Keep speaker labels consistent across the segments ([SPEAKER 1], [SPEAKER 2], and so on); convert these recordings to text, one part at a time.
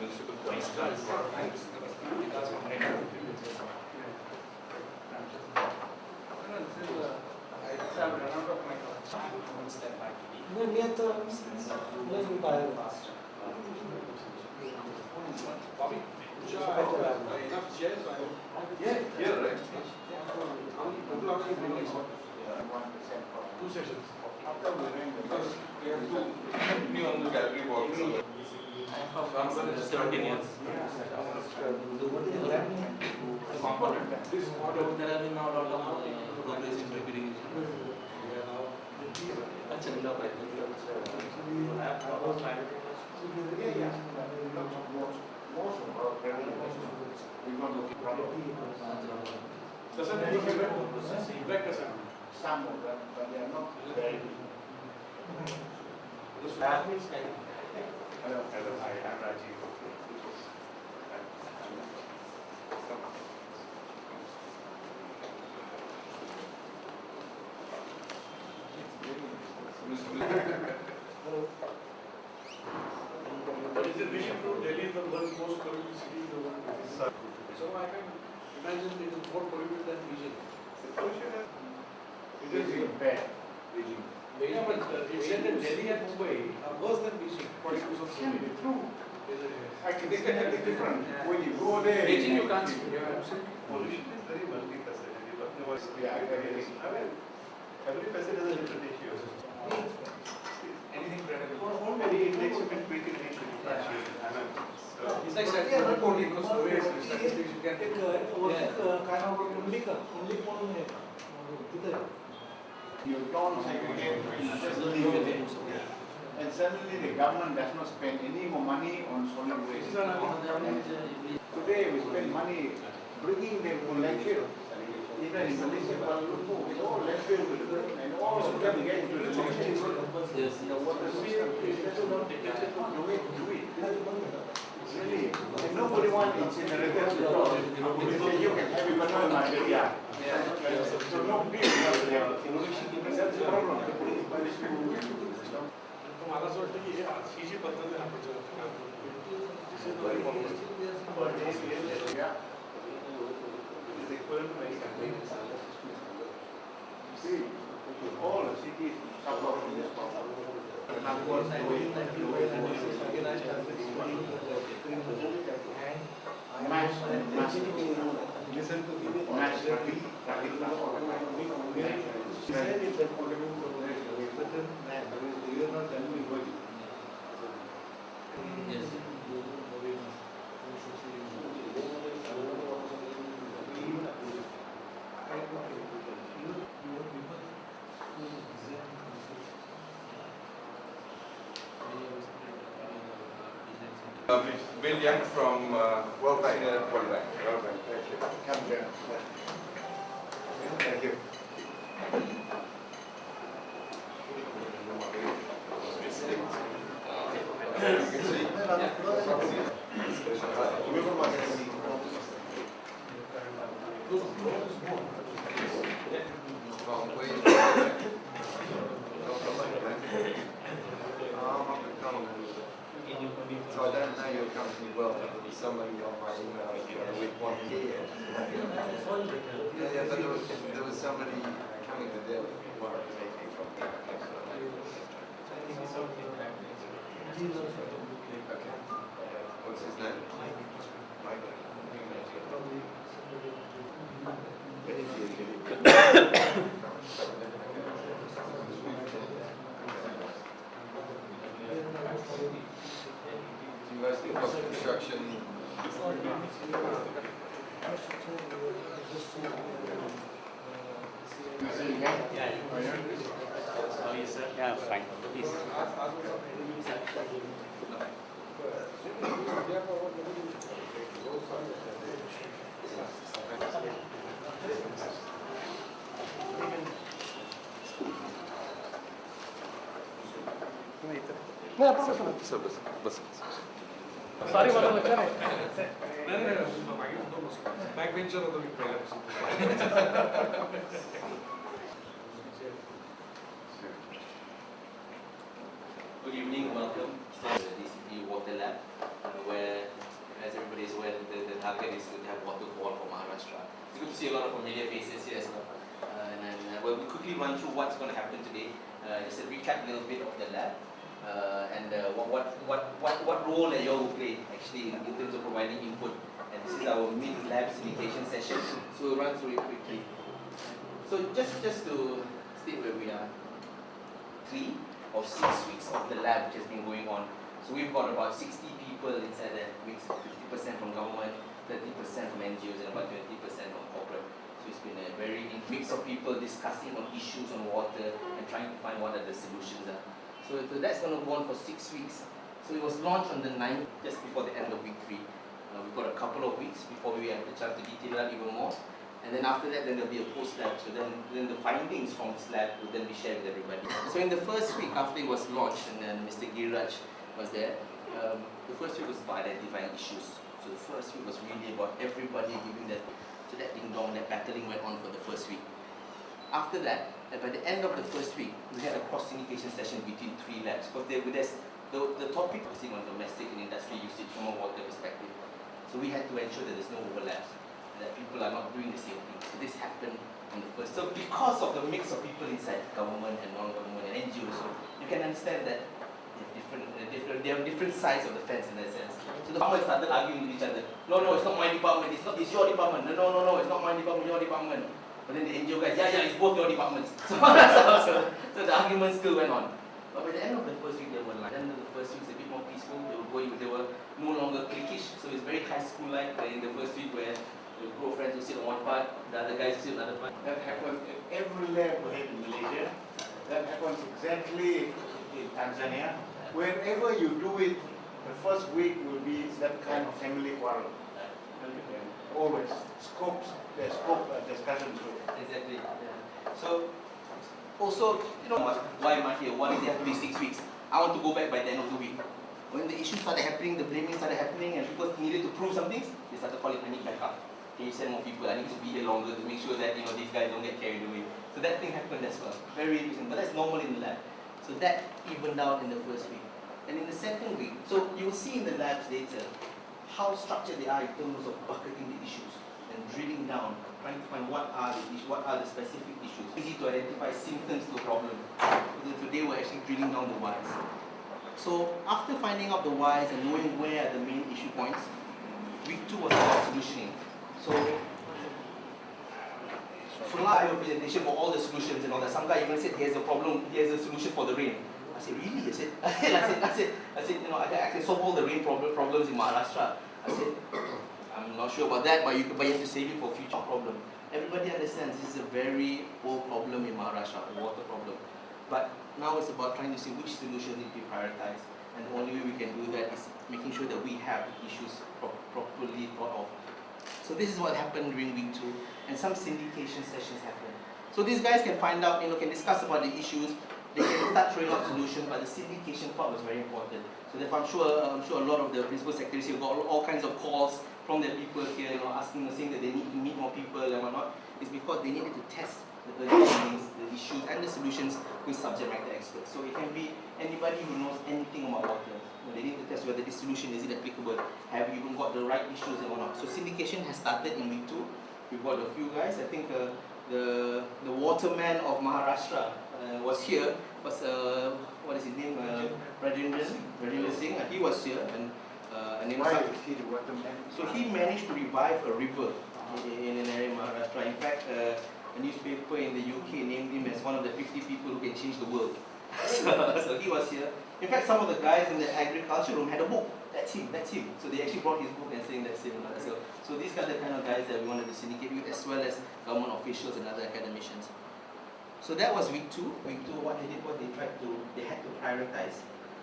[SPEAKER 1] municipal council. Yeah, right.
[SPEAKER 2] Two sessions.
[SPEAKER 1] Because we have to me on the gallery walk. So I'm going to 17 years.
[SPEAKER 3] There have been now a lot of progress in drip irrigation.
[SPEAKER 2] Some of them, but they are not very.
[SPEAKER 4] Hello, I am Rajiv.
[SPEAKER 2] But is it really true Delhi is the world's most polluted city in the world? So I can imagine it is more polluted than Beijing.
[SPEAKER 4] It is bad.
[SPEAKER 2] Yeah, but it said that Delhi and Mumbai are worse than Beijing. 42%.
[SPEAKER 4] True. I can think that it's different. When you go there,
[SPEAKER 2] Beijing you can't see. Yeah, absolutely.
[SPEAKER 4] pollution is very multifaceted. Yeah, every facet has a different issue. Anything credible. It makes you quick and easy to differentiate.
[SPEAKER 2] It's like statistics, not only because surveys and statistics you can take.
[SPEAKER 4] You don't segregate, you just leave it in. And suddenly the government does not spend any more money on solid waste. Today we spend money bringing them to landfill. Even in Malaysia, Kuala Lumpur, it's all landfill and all of them get into the landfill. The water system is just not dictated the way to do it. Really, and nobody wants incinerators because they say you can have it, but not in my area. So no beer because they have that's the problem.
[SPEAKER 2] मला असं वाटतं की ही जी पद्धत आहे आपण
[SPEAKER 4] Is equivalent to any See, all the cities suffer from this problem. Listen to the match
[SPEAKER 3] Yes.
[SPEAKER 1] Bill Young from World Bank. World Bank.
[SPEAKER 4] Thank you. Come here. Thank you.
[SPEAKER 5] So I don't know your company well, but somebody on my email with 1 year. Yeah, but there was somebody coming to Delhi making from Okay. What's his name? You guys think of construction?
[SPEAKER 3] Yeah, fine. Please.
[SPEAKER 2] Sorry, वाला बच्चा नहीं back bencher होता भी पहले
[SPEAKER 3] Good evening, welcome to the DCP Water Lab, where target is to have water for all for Maharashtra. It's good to see a lot of familiar faces here as well. Well, we'll quickly run through what's going to happen today. Just a recap a little bit of the lab. What role that you all will play actually in terms of providing input. And this is our mid-lab syndication session, so we'll run through it quickly. So just to state where we are, 3 of 6 weeks of the lab which has been going on. So we've got about 60 people inside that mix, 50% from government, 30% from NGOs, and about 20% from corporate. So it's been a very mix of people discussing on issues on water and trying to find what are the solutions are. So that's going to go on for 6 weeks. So it was launched on the 9th, just before the end of week 3. We've got a couple of weeks before we have the chance to detail that even more. And then after that, then there'll be a post-lab. So then the findings from this lab will then be shared with everybody. So in the first week after it was launched, and then Mr. Giraj was there, the first week was about identifying issues. So the first week was really about everybody giving that, so that ding-dong, that battling went on for the first week. After that, by the end of the first week, we had a cross-syndication session between 3 labs. Because there's the topic was on domestic and industry usage from a water perspective. So we had to ensure that there's no overlaps, and that people are not doing the same thing. So this happened on the first. So because of the mix of people inside government and non-government and NGOs, so you can understand that they have different sides of the fence in that sense. So the farmers started arguing with each other. No, it's not my department. It's your department. No, it's not my department. Your department. But then the NGO guys, yeah, it's both your departments. So the argument still went on. But by the end of the first week, they were like, the end of the first week was a bit more peaceful. They were no longer cliquish. So it's very high school-like in the first week where the group of friends will sit on one part, the other guys will sit on the other part.
[SPEAKER 4] That happens in every lab we have in Malaysia. That happens exactly in Tanzania. Wherever you do it, the first week will be that kind of family quarrel. Always. There's scope discussion too.
[SPEAKER 3] Exactly. Yeah. So, also, why am I here? Why is it have to be 6 weeks? I want to go back by the end of the week. When the issues started happening, the blaming started happening, and people needed to prove some things, they started calling, I need backup. Can you send more people? I need to be here longer to make sure that these guys don't get carried away. So that thing happened as well. Very interesting, but that's normal in the lab. So that evened out in the first week. And in the second week, so you will see in the labs later how structured they are in terms of bucketing the issues and drilling down, trying to find what are the specific issues. Easy to identify symptoms to a problem. So today we're actually drilling down the whys. So after finding out the whys and knowing where are the main issue points, week 2 was about solutioning. So I have a presentation for all the solutions and all that. Some guy even said he has a problem, he has a solution for the rain. I said, really? I said, I can solve all the rain problems in Maharashtra. I said, I'm not sure about that, but you have to save it for future problem. Everybody understands this is a very old problem in Maharashtra, a water problem. But now it's about trying to see which solutions need to be prioritized. And the only way we can do that is making sure that we have issues properly thought of. So this is what happened during week 2, and some syndication sessions happened. So these guys can find out, can discuss about the issues. They can start throwing out solutions, but the syndication part was very important. So therefore, I'm sure a lot of the principal secretaries here got all kinds of calls from their people here, asking, saying that they need to meet more people and whatnot. It's because they needed to test the findings, the issues, and the solutions with subject matter experts. So it can be anybody who knows anything about water. They need to test whether this solution is it applicable. Have you even got the right issues and whatnot? So syndication has started in week 2. We've got a few guys. I think the waterman of Maharashtra was here. Was what is his name? Rajendra Singh. He was here, and
[SPEAKER 4] Why is he the waterman?
[SPEAKER 3] so he managed to revive a river in an area in Maharashtra. In fact, a newspaper in the UK named him as one of the 50 people who can change the world. So he was here. In fact, some of the guys in the agriculture room had a book. That's him. So they actually brought his book and saying that's him. So these are the kind of guys that we wanted to syndicate with, as well as government officials and other academicians. So that was week 2. Week 2, what they did was they had to prioritize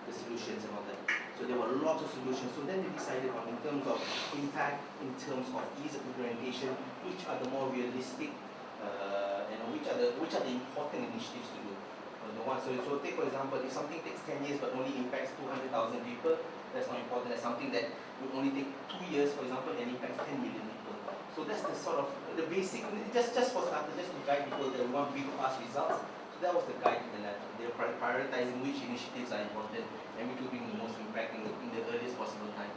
[SPEAKER 3] the solutions and all that. So there were lots of solutions. So then they decided on, in terms of impact, in terms of ease of implementation, which are the more realistic, which are the important initiatives to do. So take for example, if something takes 10 years but only impacts 200,000 people, that's not important. That's something that would only take 2 years, for example, and impacts 10 million people. So that's the sort of the basic, just for starters, just to guide people that we want big fast results. So that was the guide to the lab. They're prioritizing which initiatives are important and which will bring the most impact in the earliest possible time.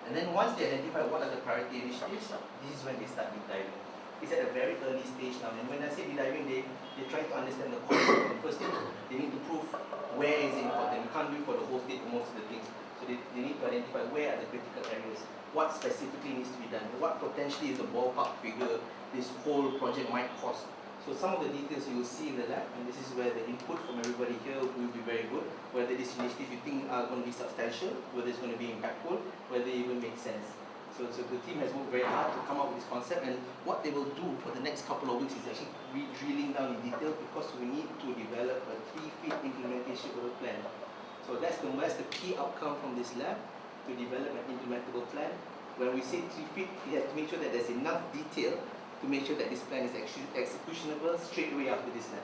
[SPEAKER 3] And And then once they identify what are the priority initiatives, this is when they start deep diving. It's at a very early stage now, and when I say deep diving, they try to understand the concept. And first thing, they need to prove where is it important. You can't do it for the whole state for most of the things. So they need to identify where are the critical areas, what specifically needs to be done, what potentially is the ballpark figure this whole project might cost. So some of the details you will see in the lab, and this is where the input from everybody here will be very good, whether this initiative you think are going to be substantial, whether it's going to be impactful, whether it even makes sense. So the team has worked very hard to come up with this concept, and what they will do for the next couple of weeks is actually drilling down in detail, because we need to develop a 3-feet implementation of a plan. So that's the key outcome from this lab, to develop an implementable plan. When we say 3 feet, we have to make sure that there's enough detail to make sure that this plan is actually executionable straight away after this lab.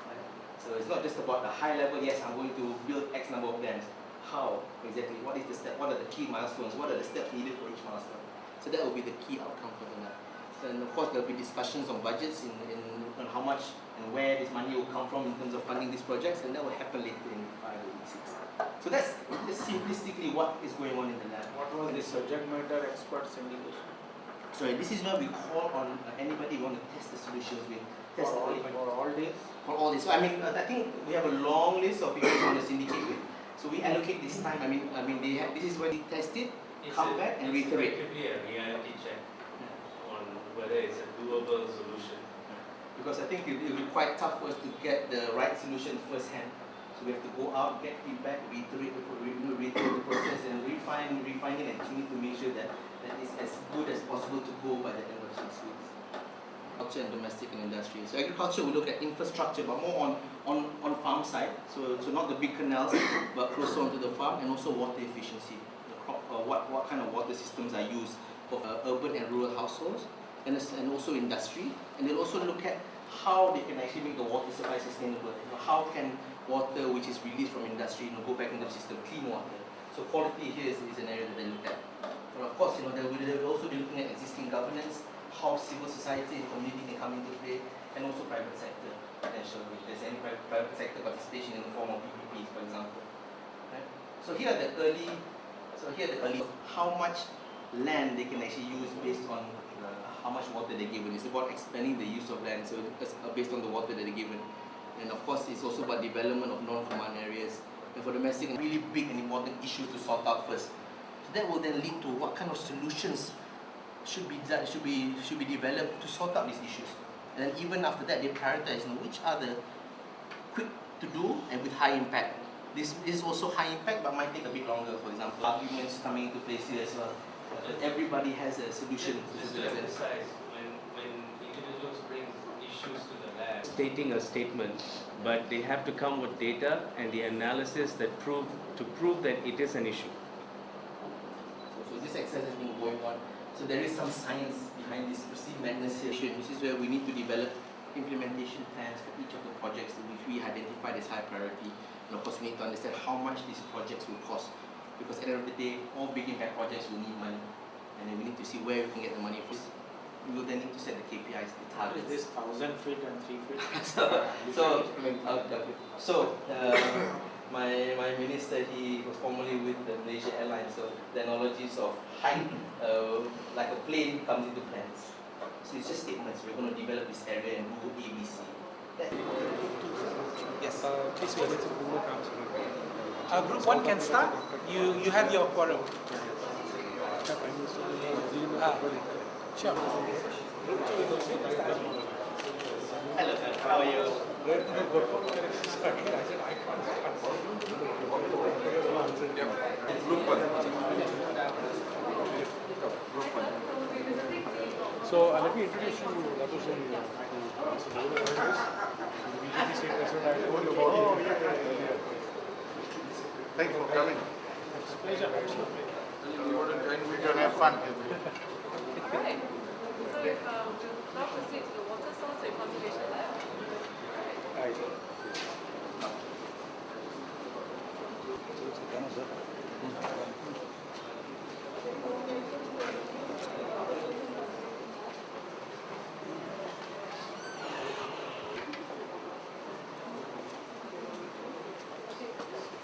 [SPEAKER 3] Right? So it's not just about the high level, yes, I'm going to build X number of dams. How exactly? What is the step? What are the key milestones? What are the steps needed for each milestone? So that will be the key outcome for the lab. So, and of course, there will be discussions on budgets on how much and where this money will come from in terms of funding these projects, and that will happen later in 5 or 6. So that's simplistically what is going on in the lab.
[SPEAKER 6] What was the subject matter experts indication?
[SPEAKER 3] So this is where we call on anybody who want to test the solutions with. Test
[SPEAKER 6] For all days?
[SPEAKER 3] For all this. So I mean, I think we have a long list of people who want to syndicate with. So we allocate this time. I mean, they have. This is where they test it, come back and reiterate.
[SPEAKER 7] It's effectively a reality check on whether it's a doable solution.
[SPEAKER 3] Because I think it will be quite tough for us to get the right solution firsthand. So we have to go out, get feedback, reiterate the process, and refine it, and continue to make sure that it's as good as possible to go by the end of 6 weeks. Agriculture and domestic and industry. So agriculture, we look at infrastructure, but more on farm side. So not the big canals, but closer onto the farm, and also water efficiency. The crop, what kind of water systems are used for urban and rural households, and also industry. And they'll also look at how they can actually make the water supply sustainable. How can water which is released from industry go back into the system, clean water. So quality here is an area that they look at. And of course, they will also be looking at existing governance, how civil society and community can come into play, and also private sector potential, if there's any private sector participation in the form of PPPs, for example. Right? So here are the early how much land they can actually use based on how much water they're given. It's about expanding the use of land, so based on the water that they're given. And of course, it's also about development of non-command areas. And for domestic, really big and important issues to sort out first. So that will then lead to what kind of solutions should be developed to sort out these issues. And then even after that, they prioritize which are the quick to do and with high impact. This is also high impact, but might take a bit longer. For example, arguments coming into place here as well. Everybody has a solution.
[SPEAKER 7] Just to emphasize, when individuals bring issues to the lab,
[SPEAKER 8] stating a statement, but they have to come with data and the analysis that prove that it is an issue.
[SPEAKER 3] So this exercise has been going on. So there is some science behind this perceived madness here. This is where we need to develop implementation plans for each of the projects which we identified as high priority. And of course, we need to understand how much these projects will cost. Because at the end of the day, all big impact projects will need money. And then we need to see where we can get the money from. We will then need to set the KPIs, the targets.
[SPEAKER 6] Is this 1,000 feet and 3 feet?
[SPEAKER 3] My minister, he was formerly with the Malaysia Airlines, so the analogies of height, like a plane comes into plans. So it's just statements. We're going to develop this area and do ABC.
[SPEAKER 9] Yes, please wait. Group 1 can start. You have your quorum. Sure.
[SPEAKER 3] Hello, how are you?
[SPEAKER 2] So let me introduce you, Ratush, and BJP State President. I told you about earlier.
[SPEAKER 4] Thank you for coming.
[SPEAKER 2] It's a pleasure.
[SPEAKER 4] You want to join me to have fun?
[SPEAKER 10] Alright, so we'll now proceed to the water source and conservation lab.
[SPEAKER 2] Right.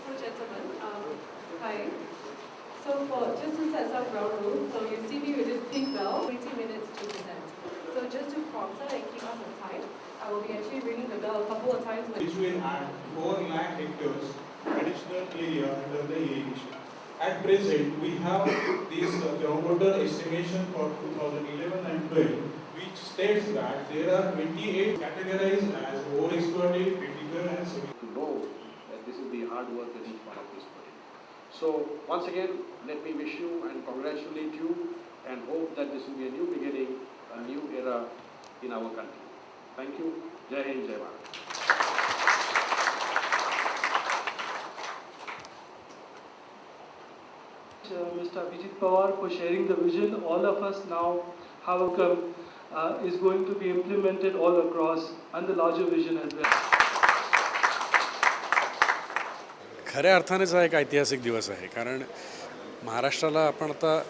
[SPEAKER 10] So gentlemen, hi. So just to set some ground rules, so you see me with this pink bell, 20 minutes to present. So just to prompt and keep us on time, I will be actually ringing the bell a couple of times.
[SPEAKER 11] Which will add 4 lakh hectares additional area under the irrigation. At present, we have this groundwater estimation for 2011 and 12, which states that there are 28 categorized as overexploited, critical and semi.
[SPEAKER 2] To know that this is the hard work that each one of this put in. So once again, let me wish you and congratulate you and hope that this will be a new beginning, a new era in our country. Thank you. Jai Hind, Jai Bharat.
[SPEAKER 12] Mr. Abhijeet Pawar for sharing the vision. All of us now have a come is going to be implemented all across and the larger vision as well.
[SPEAKER 2] खऱ्या अर्थानेच हा एक ऐतिहासिक दिवस आहे, कारण महाराष्ट्राला आपण आता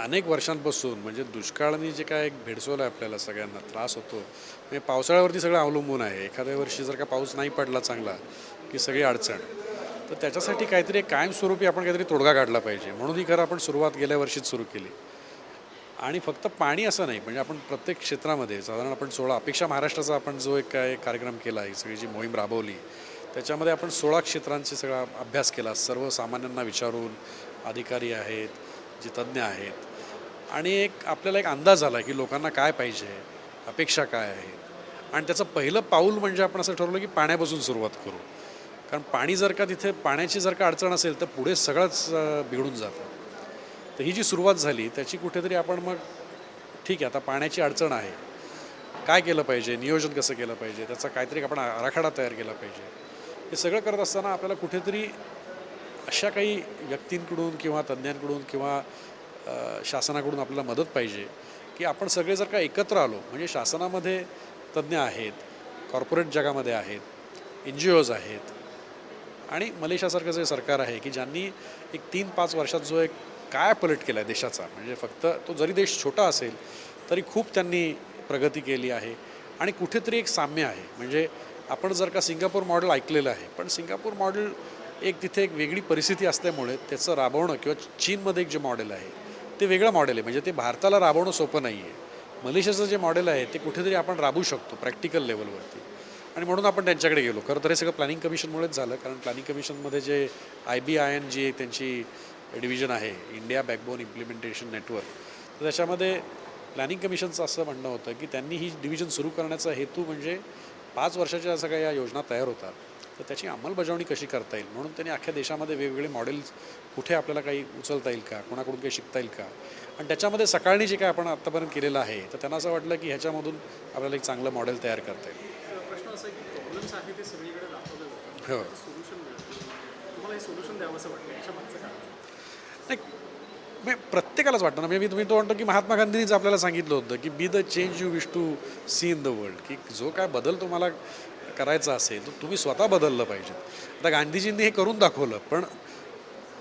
[SPEAKER 2] अनेक वर्षांपासून म्हणजे दुष्काळाने जे काय एक भेडसवलं आहे आपल्याला सगळ्यांना त्रास होतो, म्हणजे पावसाळ्यावरती सगळं अवलंबून आहे. एखाद्या वर्षी जर का पाऊस नाही पडला चांगला की सगळी अडचण, तर त्याच्यासाठी काहीतरी एक कायमस्वरूपी आपण काहीतरी तोडगा काढला पाहिजे. म्हणून ही खरं आपण सुरुवात गेल्या वर्षीच सुरू केली. आणि फक्त पाणी असं नाही, म्हणजे आपण प्रत्येक क्षेत्रामध्ये साधारण आपण 16 अपेक्षा महाराष्ट्राचा आपण जो एक काय कार्यक्रम केला, ही सगळी जी मोहीम राबवली, त्याच्यामध्ये आपण 16 क्षेत्रांचे सगळा अभ्यास केला. सर्वसामान्यांना विचारून, अधिकारी आहेत, जे तज्ज्ञ आहेत, आणि एक आपल्याला एक अंदाज आला की लोकांना काय पाहिजे, अपेक्षा काय आहेत. आणि त्याचं पहिलं पाऊल म्हणजे आपण असं ठरवलं की पाण्यापासून सुरुवात करू. कारण पाणी जर का तिथे पाण्याची जर का अडचण असेल तर पुढे सगळंच बिघडून जातं. तर ही जी सुरुवात झाली त्याची कुठेतरी आपण मग ठीक आहे, आता पाण्याची अडचण आहे, काय केलं पाहिजे, नियोजन कसं केलं पाहिजे, त्याचा काहीतरी आपण आराखडा तयार केला पाहिजे. हे सगळं करत असताना आपल्याला कुठेतरी अशा काही व्यक्तींकडून किंवा तज्ज्ञांकडून किंवा शासनाकडून आपल्याला मदत पाहिजे की आपण सगळे जर का एकत्र आलो, म्हणजे शासनामध्ये तज्ज्ञ आहेत, कॉर्पोरेट जगामध्ये आहेत, NGOज आहेत, आणि मलेशियासारखं जे सरकार आहे की ज्यांनी एक 3-5 वर्षात जो एक काय पलट केला आहे देशाचा, म्हणजे फक्त तो जरी देश छोटा असेल तरी खूप त्यांनी प्रगती केली आहे. आणि कुठेतरी एक साम्य आहे. म्हणजे आपण जर का सिंगापूर मॉडेल ऐकलेलं आहे, पण सिंगापूर मॉडेल एक तिथे एक वेगळी परिस्थिती असल्यामुळे त्याचं राबवणं, किंवा चीनमध्ये एक जे मॉडेल आहे ते वेगळं मॉडेल आहे, म्हणजे ते भारताला राबवणं सोपं नाही आहे. मलेशियाचं जे मॉडेल आहे ते कुठेतरी आपण राबवू शकतो प्रॅक्टिकल लेवलवरती, आणि म्हणून आपण त्यांच्याकडे गेलो. खरं तर हे सगळं प्लॅनिंग कमिशनमुळेच झालं, कारण प्लॅनिंग कमिशनमध्ये जे IBIN जी त्यांची डिव्हिजन आहे, इंडिया बॅकबोन इम्प्लिमेंटेशन नेटवर्क, तर त्याच्यामध्ये प्लॅनिंग कमिशनचं असं म्हणणं होतं की त्यांनी ही डिव्हिजन सुरू करण्याचा हेतू म्हणजे 5 वर्षाच्या सगळ्या या योजना तयार होतात, तर त्याची अंमलबजावणी कशी करता येईल, म्हणून त्यांनी अख्ख्या देशामध्ये वेगवेगळे मॉडेल्स कुठे आपल्याला काही उचलता येईल का, कोणाकडून काही शिकता येईल का, आणि त्याच्यामध्ये सकाळनी जे काय आपण आत्तापर्यंत केलेलं आहे, तर त्यांना असं वाटलं की ह्याच्यामधून आपल्याला एक चांगलं मॉडेल तयार करता येईल.
[SPEAKER 12] प्रश्न असा आहे की प्रॉब्लेम्स आहे ते सगळीकडे दाखवले जातात,
[SPEAKER 2] हो,
[SPEAKER 12] सोल्युशन मिळतं. तुम्हाला हे सोल्युशन द्यावं असं वाटतं, याच्या मागचं काय?
[SPEAKER 2] नाही, प्रत्येकालाच वाटतं ना. म्हणजे मी तो म्हणतो की महात्मा गांधींनीच आपल्याला सांगितलं होतं की be the change you wish to see in the world, की जो काय बदल तुम्हाला करायचा असेल तर तुम्ही स्वतः बदललं पाहिजे. आता गांधीजींनी हे करून दाखवलं, पण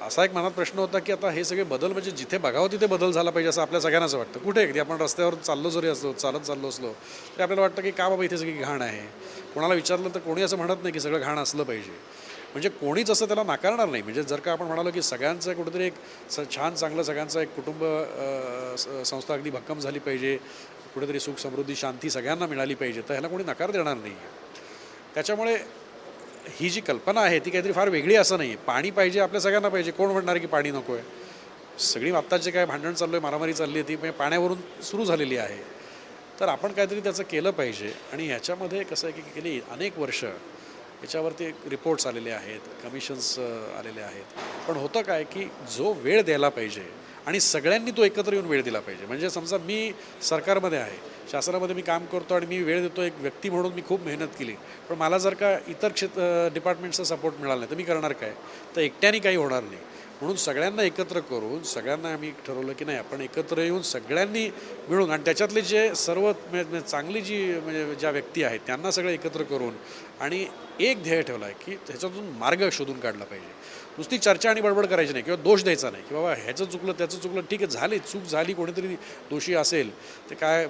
[SPEAKER 2] असा एक मनात प्रश्न होता की आता हे सगळे बदल म्हणजे जिथे बघावं तिथे बदल झाला पाहिजे असं आपल्या सगळ्यांनाच वाटतं. कुठे अगदी आपण रस्त्यावर चाललो जरी असलो, चालत चाललो असलो तरी आपल्याला वाटतं की का बाबा इथे सगळी घाण आहे. कोणाला विचारलं तर कोणी असं म्हणत नाही की सगळं घाण असलं पाहिजे, म्हणजे कोणीच असं त्याला नाकारणार नाही. म्हणजे जर का आपण म्हणालो की सगळ्यांचं कुठेतरी एक छान चांगलं सगळ्यांचं एक कुटुंब संस्था अगदी भक्कम झाली पाहिजे, कुठेतरी सुख समृद्धी शांती सगळ्यांना मिळाली पाहिजे, तर ह्याला कोणी नकार देणार नाही. त्याच्यामुळे ही जी कल्पना आहे ती काहीतरी फार वेगळी असं नाही. पाणी पाहिजे, आपल्या सगळ्यांना पाहिजे, कोण म्हणणार की पाणी नको आहे. सगळी आत्ताच जे काय भांडण चाललं आहे, मारामारी चालली आहे, ती म्हणजे पाण्यावरून सुरू झालेली आहे. तर आपण काहीतरी त्याचं केलं पाहिजे. आणि ह्याच्यामध्ये कसं आहे की गेली अनेक वर्ष याच्यावरती रिपोर्ट्स आलेले आहेत, कमिशन्स आलेले आहेत, पण होतं काय की जो वेळ द्यायला पाहिजे आणि सगळ्यांनी तो एकत्र येऊन वेळ दिला पाहिजे. म्हणजे समजा मी सरकारमध्ये आहे, शासनामध्ये मी काम करतो आणि मी वेळ देतो, एक व्यक्ती म्हणून मी खूप मेहनत केली, पण मला जर का इतर डिपार्टमेंटचा सपोर्ट मिळाला नाही तर मी करणार काय, तर एकट्याने काही होणार नाही. म्हणून सगळ्यांना एकत्र करून सगळ्यांना आम्ही ठरवलं की नाही, आपण एकत्र येऊन सगळ्यांनी मिळून, आणि त्याच्यातले जे सर्व चांगली जी म्हणजे ज्या व्यक्ती आहेत त्यांना सगळं एकत्र करून आणि एक ध्येय ठेवलं आहे की त्याच्यातून मार्ग शोधून काढला पाहिजे. नुसती चर्चा आणि बडबड करायची नाही किंवा दोष द्यायचा नाही की बाबा ह्याचं चुकलं त्याचं चुकलं, ठीक आहे, झाली चूक झाली, कोणीतरी दोषी असेल ते काय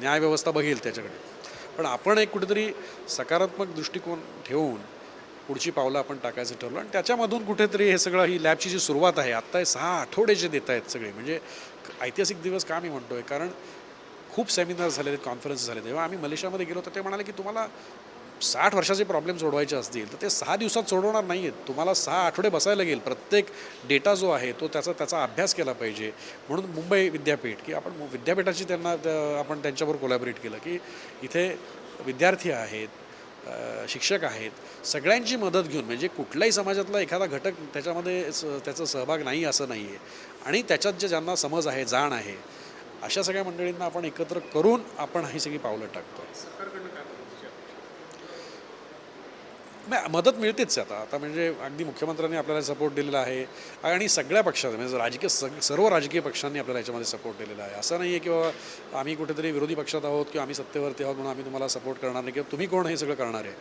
[SPEAKER 2] न्यायव्यवस्था बघेल त्याच्याकडे, पण आपण एक कुठेतरी सकारात्मक दृष्टिकोन ठेवून पुढची पावलं आपण टाकायचं ठरवलं आणि त्याच्यामधून कुठेतरी हे सगळं ही लॅबची जी सुरुवात आहे आत्ता हे 6 आठवडे जे देत आहेत सगळे म्हणजे ऐतिहासिक दिवस का मी म्हणतो आहे कारण खूप सेमिनार झालेले आहेत कॉन्फरन्स झाले तेव्हा आम्ही मलेशियामध्ये गेलो तर ते म्हणाले की तुम्हाला 60 वर्षाचे प्रॉब्लेम सोडवायचे असतील तर ते 6 दिवसात सोडवणार नाही आहेत तुम्हाला 6 आठवडे बसायला लागेल प्रत्येक डेटा जो आहे तो त्याचा अभ्यास केला पाहिजे म्हणून मुंबई विद्यापीठ की आपण विद्यापीठाची त्यांना आपण त्यांच्याबरोबर कोलॅबरेट केलं की इथे विद्यार्थी आहेत शिक्षक आहेत सगळ्यांची मदत घेऊन म्हणजे कुठल्याही समाजातला एखादा घटक त्याच्यामध्ये त्याचा सहभाग नाही असं नाही आहे आणि त्याच्यात जे ज्यांना समज आहे जाण आहे अशा सगळ्या मंडळींना आपण एकत्र करून आपण ही सगळी पावलं टाकतो मदत मिळतेच आता म्हणजे अगदी मुख्यमंत्र्यांनी आपल्याला सपोर्ट दिलेला आहे आणि सगळ्या पक्षांनी म्हणजे राजकीय सर्व राजकीय पक्षांनी आपल्याला याच्यामध्ये सपोर्ट दिलेला आहे असं नाही आहे की बाबा आम्ही कुठेतरी विरोधी पक्षात आहोत किंवा आम्ही सत्तेवरती आहोत म्हणून आम्ही तुम्हाला सपोर्ट करणार नाही किंवा तुम्ही कोण हे सगळं करणार आहे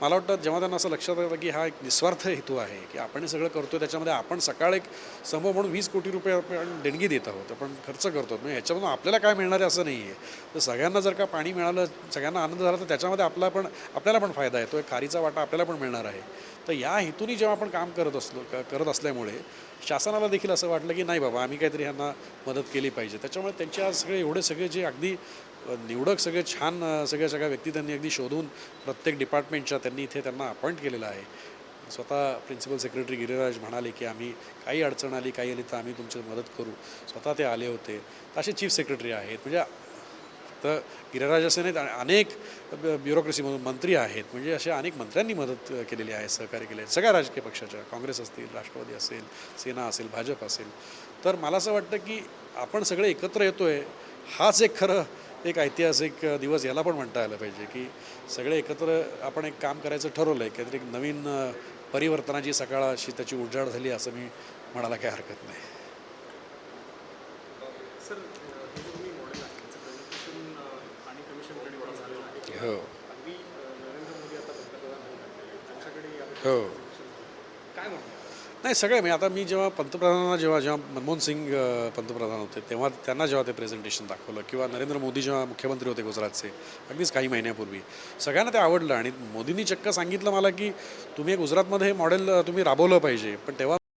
[SPEAKER 2] मला वाटतं जेव्हा त्यांना असं लक्षात येतं की हा एक निस्वार्थ हेतू आहे की आपण हे सगळं करतो त्याच्यामध्ये आपण सकाळ एक समूह म्हणून 20 कोटी रुपये आपण देणगी देत आहोत आपण खर्च करतो म्हणजे ह्याच्यामधून आपल्याला काय मिळणार आहे असं नाही आहे तर सगळ्यांना जर का पाणी मिळालं सगळ्यांना आनंद झाला तर त्याच्यामध्ये आपल्याला पण फायदा आहे तो एक खारीचा वाटा आपल्याला पण मिळणार आहे तर या हेतूने जेव्हा आपण काम करत असल्यामुळे शासनाला देखील असं वाटलं की नाही बाबा आम्ही काहीतरी ह्यांना मदत केली पाहिजे त्याच्यामुळे त्यांचे आज एवढे सगळे जे अगदी निवडक सगळे छान सगळ्या व्यक्ती त्यांनी अगदी शोधून प्रत्येक डिपार्टमेंटच्या त्यांनी इथे त्यांना अपॉइंट केलेलं आहे स्वतः प्रिन्सिपल सेक्रेटरी गिरिराज म्हणाले की आम्ही काही अडचण आली काही आली तर आम्ही तुमची मदत करू स्वतः ते आले होते असे चीफ सेक्रेटरी आहेत म्हणजे तर गिरिराज असे नाहीत अनेक ब्युरोक्रेसीमधून मंत्री आहेत म्हणजे अशा अनेक मंत्र्यांनी मदत केलेली आहे सहकार्य केले आहे सगळ्या राजकीय पक्षाच्या काँग्रेस असतील राष्ट्रवादी असेल सेना असेल भाजप असेल तर मला असं वाटतं की आपण सगळे एकत्र येतो आहे हाच एक खरं एक ऐतिहासिक दिवस याला पण म्हणता आलं पाहिजे की सगळे एकत्र आपण एक काम करायचं ठरवलं आहे काहीतरी एक नवीन परिवर्तनाची सकाळ अशी त्याची उजाड झाली असं मी म्हणायला काही हरकत नाही हो हो नाही सगळे म्हणजे आता मी जेव्हा पंतप्रधानांना जेव्हा मनमोहन सिंग पंतप्रधान होते तेव्हा त्यांना जेव्हा ते प्रेझेंटेशन दाखवलं किंवा नरेंद्र मोदी जेव्हा मुख्यमंत्री होते गुजरातचे अगदीच काही महिन्यापूर्वी सगळ्यांना ते आवडलं आणि मोदींनी चक्क सांगितलं मला की तुम्ही गुजरातमध्ये हे मॉडेल तुम्ही राबवलं पाहिजे पण तेव्हा